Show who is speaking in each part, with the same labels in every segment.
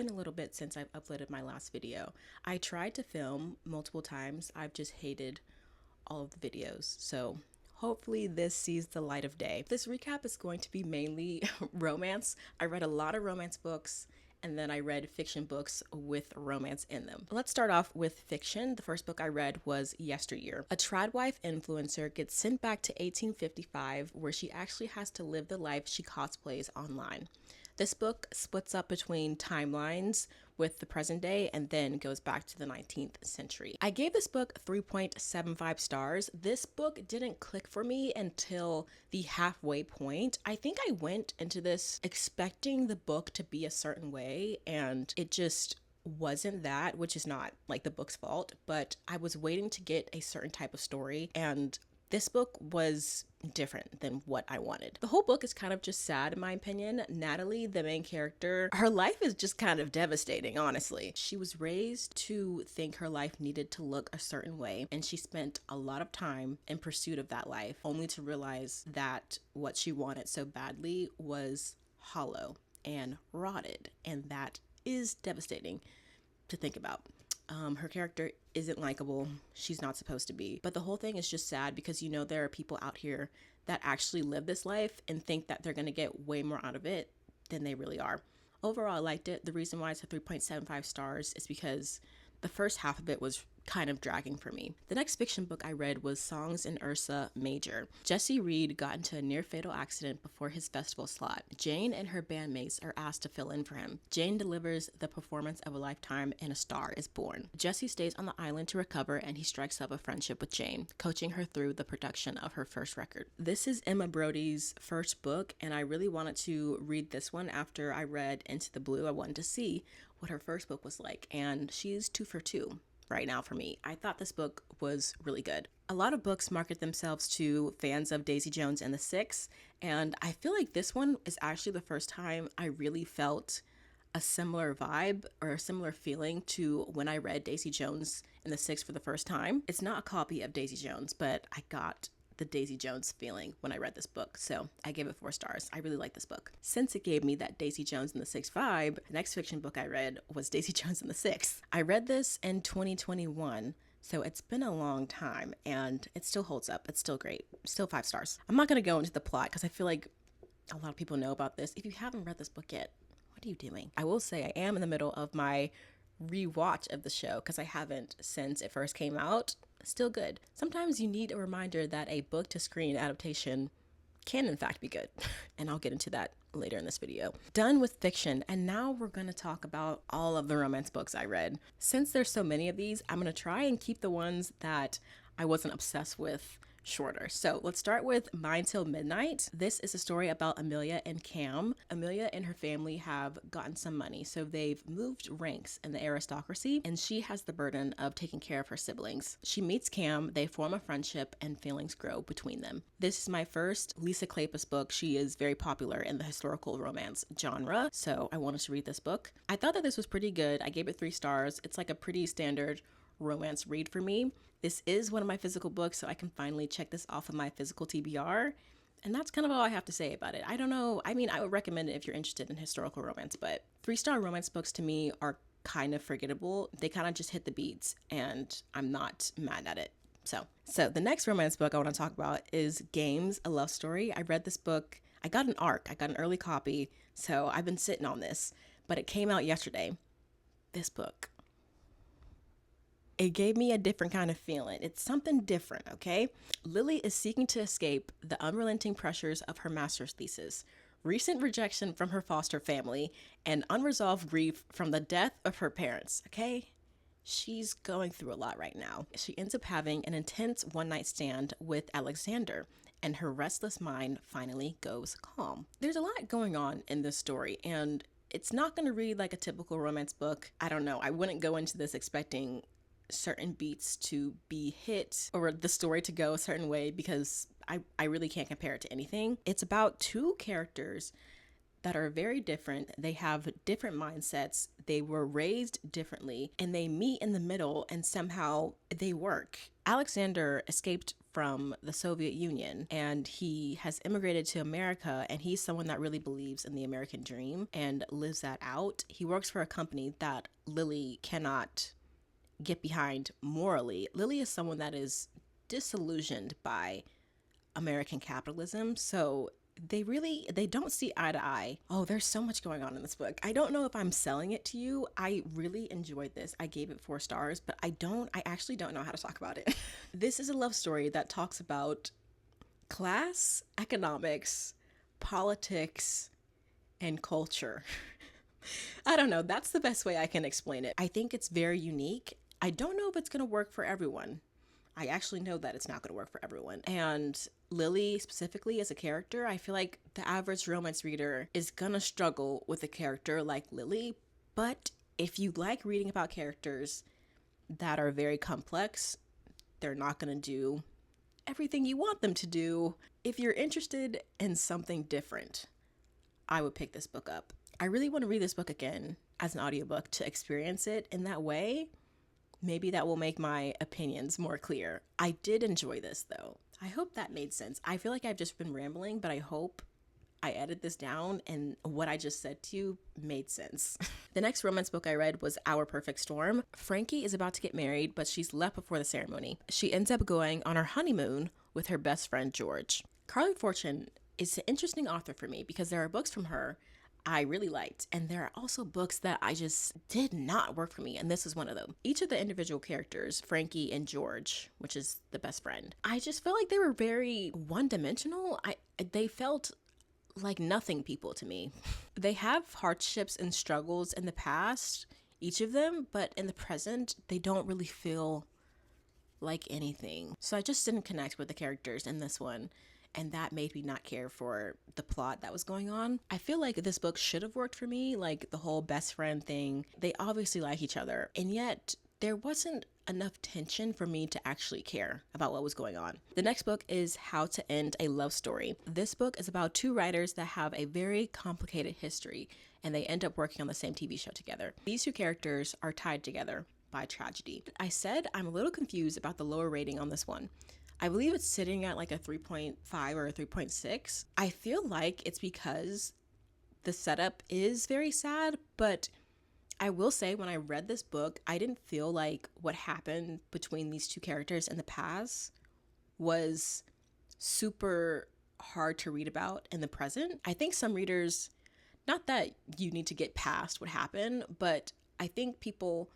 Speaker 1: been a little bit since I've uploaded my last video. I tried to film multiple times. I've just hated all of the videos. So hopefully this sees the light of day. This recap is going to be mainly romance. I read a lot of romance books and then I read fiction books with romance in them. Let's start off with fiction. The first book I read was Yesteryear. A tradwife influencer gets sent back to 1855 where she actually has to live the life she cosplays online. This book splits up between timelines with the present day and then goes back to the 19th century. I gave this book 3.75 stars. This book didn't click for me until the halfway point. I think I went into this expecting the book to be a certain way and it just wasn't that, which is not like the book's fault, but I was waiting to get a certain type of story and this book was different than what I wanted. The whole book is kind of just sad in my opinion. Natalie, the main character, her life is just kind of devastating, honestly. She was raised to think her life needed to look a certain way, and she spent a lot of time in pursuit of that life, only to realize that what she wanted so badly was hollow and rotted, and that is devastating to think about. Her character isn't likable. She's not supposed to be. But the whole thing is just sad because, you know, there are people out here that actually live this life and think that they're going to get way more out of it than they really are. Overall, I liked it. The reason why it's a 3.75 stars is because the first half of it was kind of dragging for me. The next fiction book I read was Songs in Ursa Major. Jesse Reed got into a near-fatal accident before his festival slot. Jane and her bandmates are asked to fill in for him. Jane delivers the performance of a lifetime and a star is born. Jesse stays on the island to recover and he strikes up a friendship with Jane, coaching her through the production of her first record. This is Emma Brody's first book and I really wanted to read this one after I read Into the Blue. I wanted to see what her first book was like and she's 2 for 2. Right now for me. I thought this book was really good. A lot of books market themselves to fans of Daisy Jones and the Six, and I feel like this one is actually the first time I really felt a similar vibe or a similar feeling to when I read Daisy Jones and the Six for the first time. It's not a copy of Daisy Jones, but I got the Daisy Jones feeling when I read this book, so I gave it 4 stars. I really like this book. Since it gave me that Daisy Jones and the Six vibe, the next fiction book I read was Daisy Jones and the Six. I read this in 2021, so it's been a long time and it still holds up. It's still great. Still 5 stars. I'm not going to go into the plot because I feel like a lot of people know about this. If you haven't read this book yet, what are you doing? I will say I am in the middle of my rewatch of the show because I haven't since it first came out. Still good. Sometimes you need a reminder that a book to screen adaptation can in fact be good. And I'll get into that later in this video. Done with fiction, and now we're going to talk about all of the romance books I read. Since there's so many of these, I'm going to try and keep the ones that I wasn't obsessed with shorter. So let's start with Mine Till Midnight. This is a story about Amelia and Cam. Amelia and her family have gotten some money, so they've moved ranks in the aristocracy, and she has the burden of taking care of her siblings. She meets Cam, they form a friendship, and feelings grow between them. This is my first Lisa Kleypas book. She is very popular in the historical romance genre, so I wanted to read this book. I thought that this was pretty good. I gave it 3 stars. It's like a pretty standard romance read for me. This is one of my physical books, so I can finally check this off of my physical TBR. And that's kind of all I have to say about it. I don't know. I mean, I would recommend it if you're interested in historical romance, but 3-star romance books to me are kind of forgettable. They kind of just hit the beats, and I'm not mad at it. So the next romance book I want to talk about is Games, a Love Story. I read this book. I got an ARC. I got an early copy, so I've been sitting on this, but it came out yesterday. This book, it gave me a different kind of feeling. It's something different, okay? Lily is seeking to escape the unrelenting pressures of her master's thesis, recent rejection from her foster family, and unresolved grief from the death of her parents, okay? She's going through a lot right now. She ends up having an intense one-night stand with Alexander, and her restless mind finally goes calm. There's a lot going on in this story, and it's not going to read like a typical romance book. I don't know. I wouldn't go into this expecting certain beats to be hit or the story to go a certain way because I really can't compare it to anything. It's about 2 characters that are very different. They have different mindsets. They were raised differently, and they meet in the middle, and somehow they work. Alexander escaped from the Soviet Union, and he has immigrated to America, and he's someone that really believes in the American dream and lives that out. He works for a company that Lily cannot get behind morally. Lily is someone that is disillusioned by American capitalism, so they don't see eye to eye. Oh, there's so much going on in this book. I don't know if I'm selling it to you. I really enjoyed this. I gave it 4 stars, but I actually don't know how to talk about it. This is a love story that talks about class, economics, politics, and culture. I don't know. That's the best way I can explain it. I think it's very unique. I don't know if it's going to work for everyone. I actually know that it's not going to work for everyone. And Lily, specifically as a character, I feel like the average romance reader is going to struggle with a character like Lily. But if you like reading about characters that are very complex, they're not going to do everything you want them to do. If you're interested in something different, I would pick this book up. I really want to read this book again as an audiobook to experience it in that way. Maybe that will make my opinions more clear. I did enjoy this though. I hope that made sense. I feel like I've just been rambling, but I hope I edited this down and what I just said to you made sense. The next romance book I read was Our Perfect Storm. Frankie is about to get married, but she's left before the ceremony. She ends up going on her honeymoon with her best friend, George. Carly Fortune is an interesting author for me because there are books from her I really liked, and there are also books that I just did not work for me, and this is one of them. Each of the individual characters, Frankie and George, which is the best friend, I just felt like they were very one-dimensional. They felt like nothing people to me. They have hardships and struggles in the past, each of them, but in the present, they don't really feel like anything. So I just didn't connect with the characters in this one. And that made me not care for the plot that was going on. I feel like this book should have worked for me, like the whole best friend thing. They obviously like each other, and yet there wasn't enough tension for me to actually care about what was going on. The next book is How to End a Love Story. This book is about 2 writers that have a very complicated history, and they end up working on the same TV show together. These 2 characters are tied together by tragedy. I said I'm a little confused about the lower rating on this one. I believe it's sitting at like a 3.5 or a 3.6. I feel like it's because the setup is very sad, but I will say when I read this book, I didn't feel like what happened between these 2 characters in the past was super hard to read about in the present. I think some readers, not that you need to get past what happened, but I think people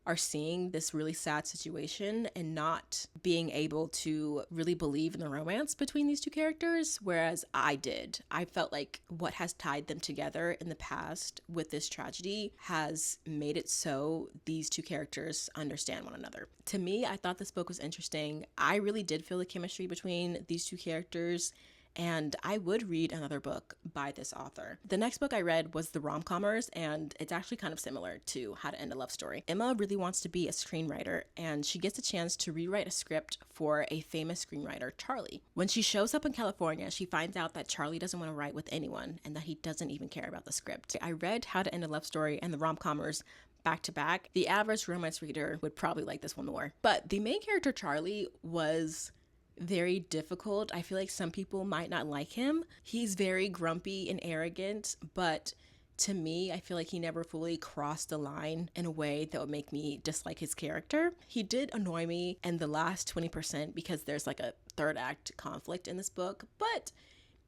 Speaker 1: are seeing this really sad situation and not being able to really believe in the romance between these 2 characters, whereas I did. I felt like what has tied them together in the past with this tragedy has made it so these 2 characters understand one another. To me, I thought this book was interesting. I really did feel the chemistry between these 2 characters, and I would read another book by this author. The next book I read was The Rom-Commers, and it's actually kind of similar to How to End a Love Story. Emma really wants to be a screenwriter, and she gets a chance to rewrite a script for a famous screenwriter, Charlie. When she shows up in California, she finds out that Charlie doesn't want to write with anyone and that he doesn't even care about the script. I read How to End a Love Story and The Rom-Commers back to back. The average romance reader would probably like this one more. But the main character, Charlie, was very difficult. I feel like some people might not like him. He's very grumpy and arrogant, but to me, I feel like he never fully crossed the line in a way that would make me dislike his character. He did annoy me in the last 20% because there's like a 3rd act conflict in this book, but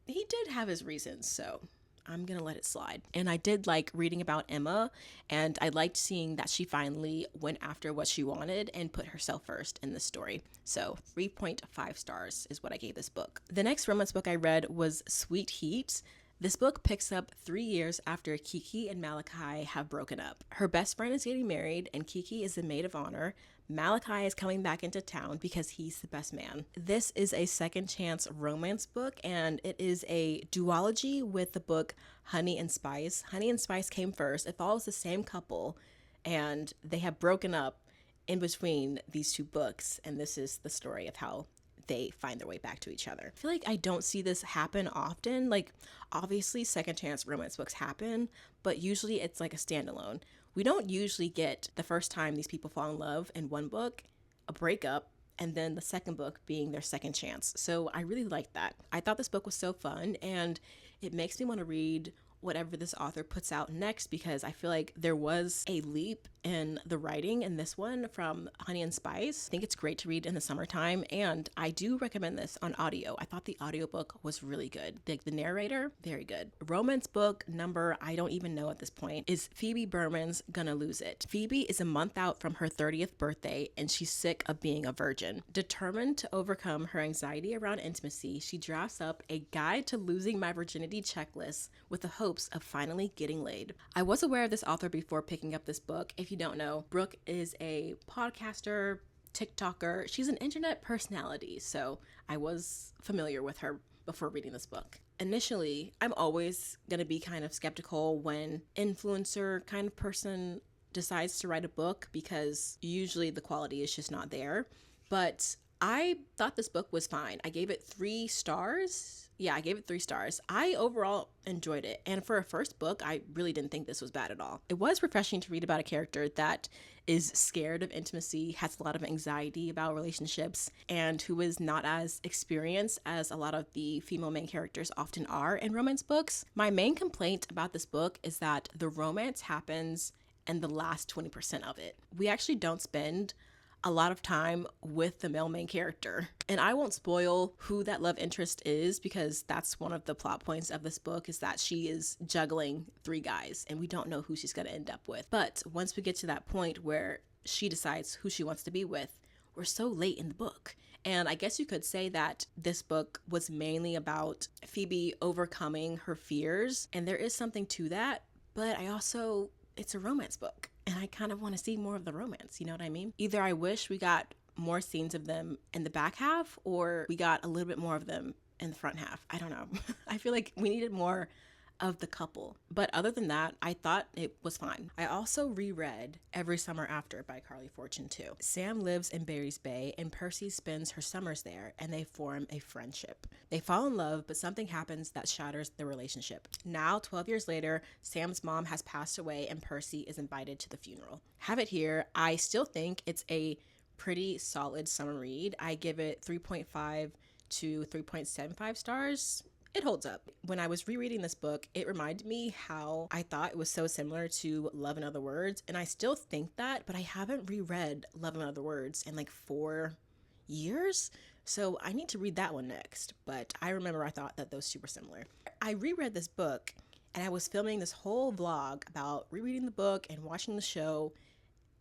Speaker 1: he did have his reasons, so I'm gonna let it slide. And I did like reading about Emma, and I liked seeing that she finally went after what she wanted and put herself first in the story. So 3.5 stars is what I gave this book. The next romance book I read was Sweet Heat. This book picks up 3 years after Kiki and Malachi have broken up. Her best friend is getting married, and Kiki is the maid of honor. Malachi is coming back into town because he's the best man. This is a second chance romance book, and it is a duology with the book Honey and Spice. Honey and Spice came first. It follows the same couple, and they have broken up in between these 2 books, and this is the story of how they find their way back to each other. I feel like I don't see this happen often. Like, obviously second chance romance books happen, but usually it's like a standalone. We don't usually get the first time these people fall in love in one book, a breakup, and then the second book being their second chance. So I really liked that. I thought this book was so fun, and it makes me want to read whatever this author puts out next, because I feel like there was a leap in the writing in this one from Honey and Spice. I think it's great to read in the summertime, and I do recommend this on audio. I thought the audiobook was really good. The narrator, very good. Romance book number, I don't even know at this point, is Phoebe Berman's Gonna Lose It. Phoebe is a month out from her 30th birthday, and she's sick of being a virgin. Determined to overcome her anxiety around intimacy, she drafts up a guide to losing my virginity checklist with the hopes of finally getting laid. I was aware of this author before picking up this book. If you don't know, Brooke is a podcaster, TikToker. She's an internet personality, so I was familiar with her before reading this book. Initially, I'm always going to be kind of skeptical when influencer kind of person decides to write a book, because usually the quality is just not there. But I thought this book was fine. I gave it 3 stars. Yeah, I gave it 3 stars. I overall enjoyed it. And for a first book, I really didn't think this was bad at all. It was refreshing to read about a character that is scared of intimacy, has a lot of anxiety about relationships, and who is not as experienced as a lot of the female main characters often are in romance books. My main complaint about this book is that the romance happens in the last 20% of it. We actually don't spend a lot of time with the male main character. And I won't spoil who that love interest is, because that's one of the plot points of this book, is that she is juggling 3 guys and we don't know who she's going to end up with. But once we get to that point where she decides who she wants to be with, we're so late in the book. And I guess you could say that this book was mainly about Phoebe overcoming her fears. And there is something to that, but it's a romance book, and I kind of want to see more of the romance, you know what I mean? Either I wish we got more scenes of them in the back half, or we got a little bit more of them in the front half. I don't know. I feel like we needed more of the couple. But other than that, I thought it was fine. I also reread Every Summer After by Carly Fortune too. Sam lives in Barry's Bay, and Percy spends her summers there, and they form a friendship. They fall in love, but something happens that shatters the relationship. Now, 12 years later, Sam's mom has passed away, and Percy is invited to the funeral. Have it here. I still think it's a pretty solid summer read. I give it 3.5 to 3.75 stars. It holds up. When I was rereading this book, it reminded me how I thought it was so similar to Love in Other Words, and I still think that, but I haven't reread Love in Other Words in like 4 years, so I need to read that one next. But I remember I thought that those two were similar. I reread this book, and I was filming this whole vlog about rereading the book and watching the show,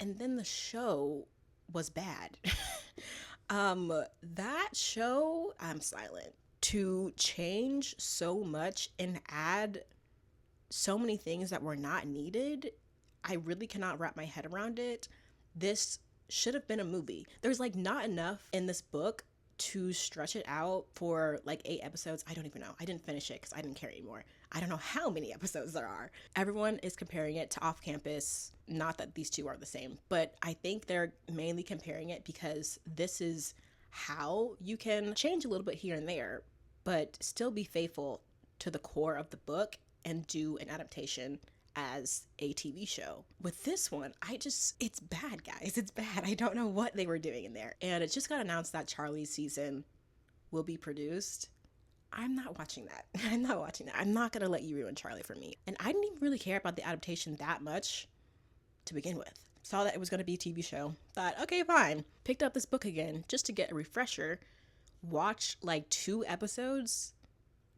Speaker 1: and then the show was bad. That show, I'm silent. To change so much and add so many things that were not needed, I really cannot wrap my head around it. This should have been a movie. There's like not enough in this book to stretch it out for like 8 episodes. I don't even know. I didn't finish it because I didn't care anymore. I don't know how many episodes there are. Everyone is comparing it to Off Campus. Not that these two are the same, but I think they're mainly comparing it because this is how you can change a little bit here and there, but still be faithful to the core of the book and do an adaptation as a TV show. With this one, it's bad, guys. It's bad. I don't know what they were doing in there. And it just got announced that Charlie's season will be produced. I'm not watching that. I'm not going to let you ruin Charlie for me. And I didn't even really care about the adaptation that much to begin with. Saw that it was going to be a TV show. Thought, okay, fine. Picked up this book again just to get a refresher. Watched like 2 episodes,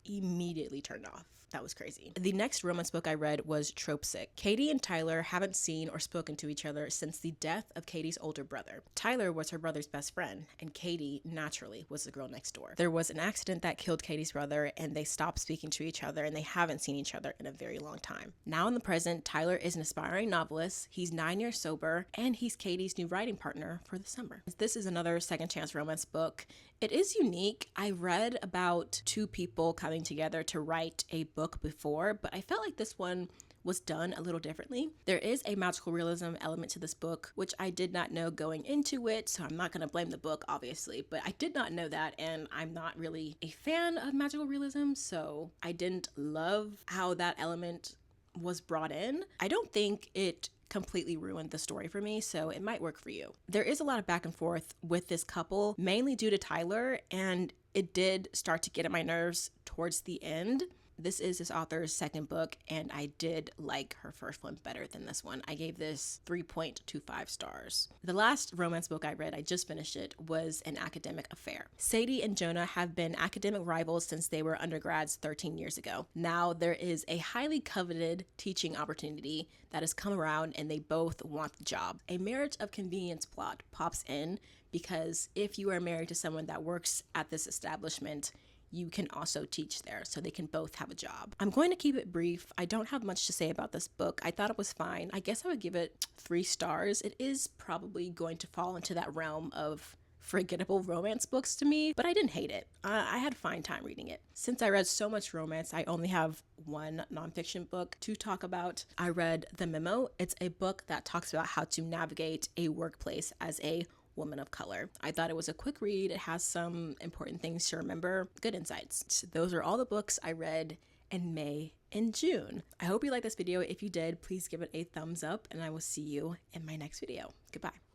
Speaker 1: immediately turned off. That was crazy. The next romance book I read was Trope Sick. Katie and Tyler haven't seen or spoken to each other since the death of Katie's older brother. Tyler was her brother's best friend, and Katie, naturally, was the girl next door. There was an accident that killed Katie's brother, and they stopped speaking to each other, and they haven't seen each other in a very long time. Now in the present, Tyler is an aspiring novelist, he's 9 years sober, and he's Katie's new writing partner for the summer. This is another second chance romance book. It is unique. I read about 2 people coming together to write a book before, but I felt like this one was done a little differently. There is a magical realism element to this book, which I did not know going into it, so I'm not going to blame the book, obviously, but I did not know that, and I'm not really a fan of magical realism, so I didn't love how that element was brought in. I don't think it completely ruined the story for me, so it might work for you. There is a lot of back and forth with this couple, mainly due to Tyler, and it did start to get on my nerves towards the end. This is this author's second book, and I did like her first one better than this one. I gave this 3.25 stars. The last romance book I read, I just finished it, was An Academic Affair. Sadie and Jonah have been academic rivals since they were undergrads 13 years ago. Now there is a highly coveted teaching opportunity that has come around, and they both want the job. A marriage of convenience plot pops in because if you are married to someone that works at this establishment, you can also teach there, so they can both have a job. I'm going to keep it brief. I don't have much to say about this book. I thought it was fine. I guess I would give it 3 stars. It is probably going to fall into that realm of forgettable romance books to me, but I didn't hate it. I had a fine time reading it. Since I read so much romance, I only have one nonfiction book to talk about. I read The Memo. It's a book that talks about how to navigate a workplace as a woman of color. I thought it was a quick read. It has some important things to remember, good insights. Those are all the books I read in May and June. I hope you liked this video. If you did, please give it a thumbs up, and I will see you in my next video. Goodbye.